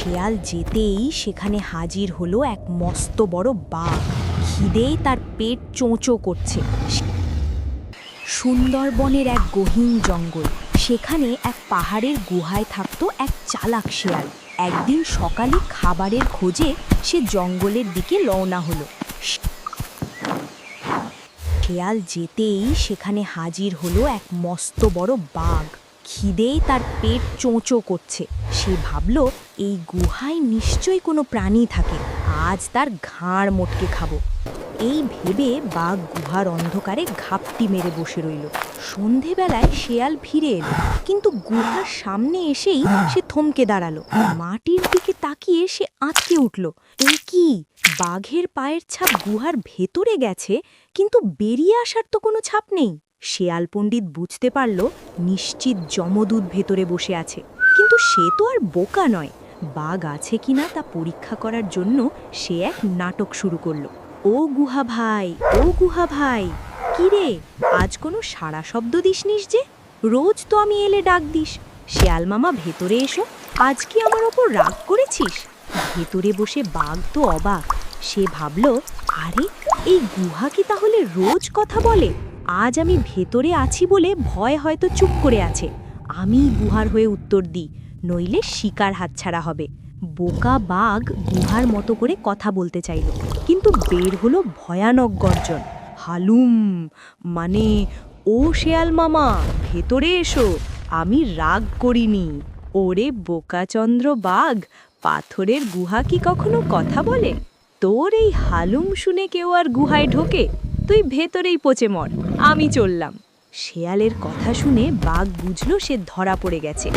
শেয়াল যেতেই সেখানে হাজির হলো এক মস্ত বড় বাঘ। খিদেই তার পেট চোঁচো করছে। সুন্দরবনের এক গহীন জঙ্গল, সেখানে এক পাহাড়ের গুহায় থাকতো এক চালাক শেয়াল। একদিন সকালে খাবারের খোঁজে সে জঙ্গলের দিকে রওনা হলো। শেয়াল যেতেই সেখানে হাজির হলো এক মস্ত বড় বাঘ। খিদেই তার পেট চোঁচো করছে। সে ভাবল, এই গুহায় নিশ্চয়ই কোনো প্রাণী থাকে, আজ তার ঘাড় মোটকে খাবো। এই ভেবে বাঘ গুহার অন্ধকারে ঘাপটি মেরে বসে রইল। সন্ধেবেলায় শেয়াল ফিরে এলো, কিন্তু গুহার সামনে এসেই সে থমকে দাঁড়ালো। মাটির দিকে তাকিয়ে সে আঁতকে উঠল। এই কি, বাঘের পায়ের ছাপ গুহার ভেতরে গেছে, কিন্তু বেরিয়ে আসার তো কোনো ছাপ নেই। শেয়াল পণ্ডিত বুঝতে পারল, নিশ্চিত যমদূত ভেতরে বসে আছে। কিন্তু সে তো আর বোকা নয়। বাঘ আছে কিনা তা পরীক্ষা করার জন্য সে এক নাটক শুরু করলো। ও গুহা ভাই, ও গুহা ভাই, কি রে, আজ কোনো সাড়া শব্দ দিসনিস যে? রোজ তো আমি এলে ডাক দিস। শেয়াল মামা ভেতরে এসো, আজ কি আমার ওপর রাগ করেছিস? ভেতরে বসে বাঘ তো অবাক। সে ভাবল, আরে, এই গুহা কি তাহলে রোজ কথা বলে? আজ আমি ভেতরে আছি বলে ভয় হয়তো চুপ করে আছে। আমি গুহার হয়ে উত্তর দিই, নইলে শিকার হাতছাড়া হবে। বোকা বাঘ গুহার মতো করে কথা বলতে চাইল, কিন্তু বের হলো ভয়ানক গর্জন। হালুম, মানে, ও শেয়াল মামা, ভেতরে এসো, আমি রাগ করিনি। ওরে বোকাচন্দ্র বাঘ, পাথরের গুহা কি কখনো কথা বলে? তোর এই হালুম শুনে কেউ আর গুহায় ঢোকে? তুই ভেতরেই পচে মর, আমি চললাম। শেয়ালের কথা শুনে বাঘ বুঝল সে ধরা পড়ে গেছে।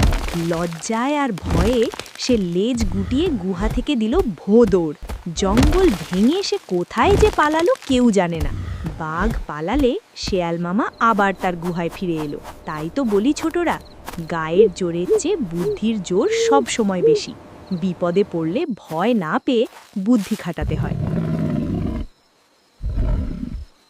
লজ্জায় আর ভয়ে সে লেজ গুটিয়ে গুহা থেকে দিল ভোঁ দৌড়। জঙ্গল ভেঙে সে কোথায় যে পালালো কেউ জানে না। বাঘ পালালে শেয়াল মামা আবার তার গুহায় ফিরে এলো। তাই তো বলি ছোটরা, গায়ের জোরের চেয়ে বুদ্ধির জোর সব সময় বেশি। বিপদে পড়লে ভয় না পেয়ে বুদ্ধি খাটাতে হয়।